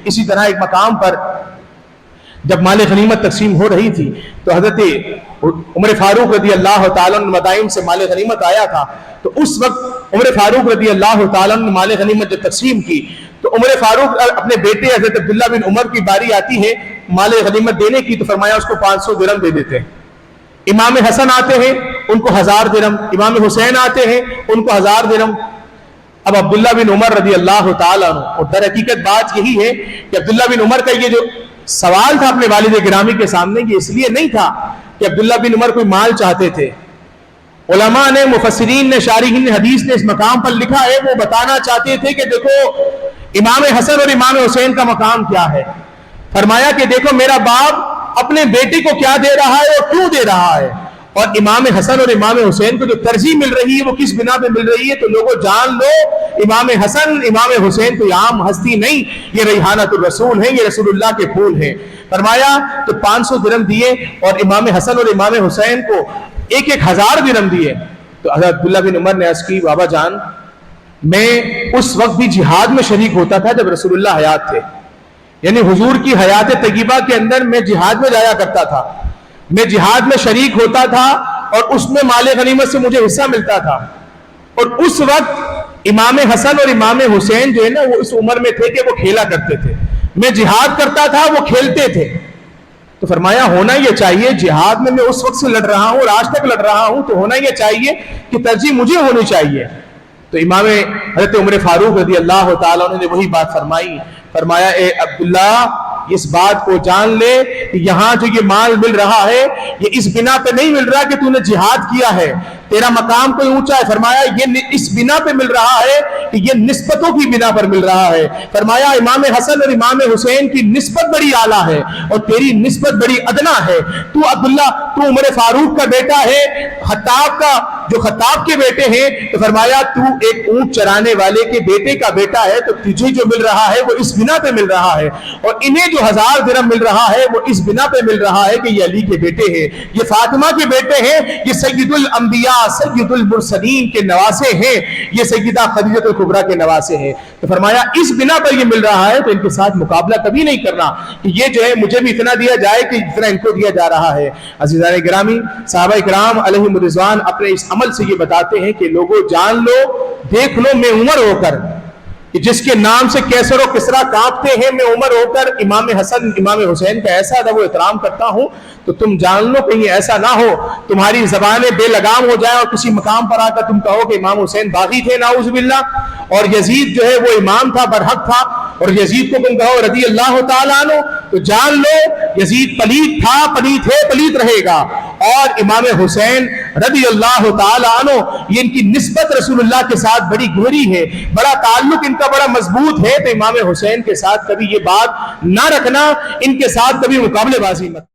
اسی طرح ایک مقام پر جب مال غنیمت تقسیم ہو رہی تھی تو حضرت عمر فاروق رضی اللہ تعالیٰ عنہ مدائن سے مال غنیمت آیا تھا، تو اس وقت عمر فاروق رضی اللہ تعالیٰ عنہ مال غنیمت جب تقسیم کی تو عمر فاروق اپنے بیٹے حضرت عبداللہ بن عمر کی باری آتی ہے مال غنیمت دینے کی، تو فرمایا اس کو 500 درہم دے دیتے ہیں۔ امام حسن آتے ہیں ان کو 1000 درہم، امام حسین آتے ہیں ان کو 1000 درہم۔ اب عبداللہ بن عمر رضی اللہ تعالیٰ عنہ، اور در حقیقت بات یہی ہے کہ عبداللہ بن عمر کا یہ جو سوال تھا اپنے والد گرامی کے سامنے، یہ اس لیے نہیں تھا کہ عبداللہ بن عمر کوئی مال چاہتے تھے۔ علماء نے، مفسرین نے، شارحین نے حدیث نے اس مقام پر لکھا ہے وہ بتانا چاہتے تھے کہ دیکھو امام حسن اور امام حسین کا مقام کیا ہے۔ فرمایا کہ دیکھو میرا باپ اپنے بیٹے کو کیا دے رہا ہے اور کیوں دے رہا ہے، اور امام حسن اور امام حسین کو جو ترجیح مل رہی ہے وہ کس بنا پہ مل رہی ہے، تو لوگوں جان لو امام حسن امام حسین کوئی عام ہستی نہیں، یہ ریحانۃ الرسول ہیں، یہ رسول اللہ کے پھول ہیں۔ فرمایا تو 500 درہم دیے اور امام حسن اور امام حسین کو 1000 درہم دیے۔ تو حضرت عبداللہ بن عمر نے عرض کی بابا جان میں اس وقت بھی جہاد میں شریک ہوتا تھا جب رسول اللہ حیات تھے، یعنی حضور کی حیات طیبہ کے اندر میں جہاد میں جایا کرتا تھا، میں جہاد میں شریک ہوتا تھا اور اس میں مال غنیمت سے مجھے حصہ ملتا تھا، اور اس وقت امام حسن اور امام حسین جو ہے نا وہ اس عمر میں تھے کہ وہ کھیلا کرتے تھے، میں جہاد کرتا تھا وہ کھیلتے تھے۔ تو فرمایا ہونا یہ چاہیے جہاد میں اس وقت سے لڑ رہا ہوں اور آج تک لڑ رہا ہوں، تو ہونا یہ چاہیے کہ ترجیح مجھے ہونی چاہیے۔ تو امام حضرت عمر فاروق رضی اللہ تعالیٰ عنہ نے وہی بات فرمائی، فرمایا اے عبداللہ اس بات کو جان لے کہ یہاں جو یہ مال مل رہا ہے یہ اس بنا پہ نہیں مل رہا کہ تو نے جہاد کیا ہے، تیرا مقام کوئی اونچا ہے، فرمایا یہ اس بنا پہ مل رہا ہے کہ یہ نسبتوں کی بنا پر مل رہا ہے۔ فرمایا امام حسن اور امام حسین کی نسبت بڑی اعلیٰ ہے اور تیری نسبت بڑی ادنا ہے، تو عبداللہ تو عمر فاروق کا بیٹا ہے، خطاب کا جو خطاب کے بیٹے ہیں، تو فرمایا تو ایک اونٹ چرانے والے کے بیٹے کا بیٹا ہے، تو تجھے جو مل رہا ہے وہ اس بنا پہ مل رہا ہے، اور انہیں جو 1000 درہم مل رہا ہے وہ اس بنا پہ مل رہا ہے کہ یہ علی کے بیٹے ہیں، یہ فاطمہ کے بیٹے ہیں، یہ سید الانبیاء سید المرسلین کے نواسے ہیں، یہ سیدہ خدیجہ الکبریٰ کے نواسے ہیں۔ تو فرمایا اس بنا پر یہ مل رہا ہے تو ان کے ساتھ مقابلہ کبھی نہیں کرنا کہ یہ جو ہے مجھے بھی اتنا دیا جائے کہ اتنا ان کو دیا جا رہا ہے۔ عزیزان گرامی، صحابہ کرام علیہم الرضوان اپنے اس عمل سے یہ بتاتے ہیں کہ لوگوں جان لو، دیکھ لو میں عمر ہو کر کہ جس کے نام سے کیسر و کسرا کانپتے ہیں، میں عمر ہو کر امام حسن امام حسین کا ایسا ادب و احترام کرتا ہوں، تو تم جان لو کہیں ایسا نہ ہو تمہاری زبانیں بے لگام ہو جائیں اور کسی مقام پر آ کر تم کہو کہ امام حسین باغی تھے نعوذ باللہ، اور یزید جو ہے وہ امام تھا برحق تھا، اور یزید کو تم کہو رضی اللہ تعالیٰ عنہ، تو جان لو یزید پلیت تھا، پلیت ہے، پلیت رہے گا، اور امام حسین رضی اللہ تعالیٰ عنہ یہ ان کی نسبت رسول اللہ کے ساتھ بڑی گہری ہے، بڑا تعلق ان کا بڑا مضبوط ہے، تو امام حسین کے ساتھ کبھی یہ بات نہ رکھنا، ان کے ساتھ کبھی مقابلے بازی مت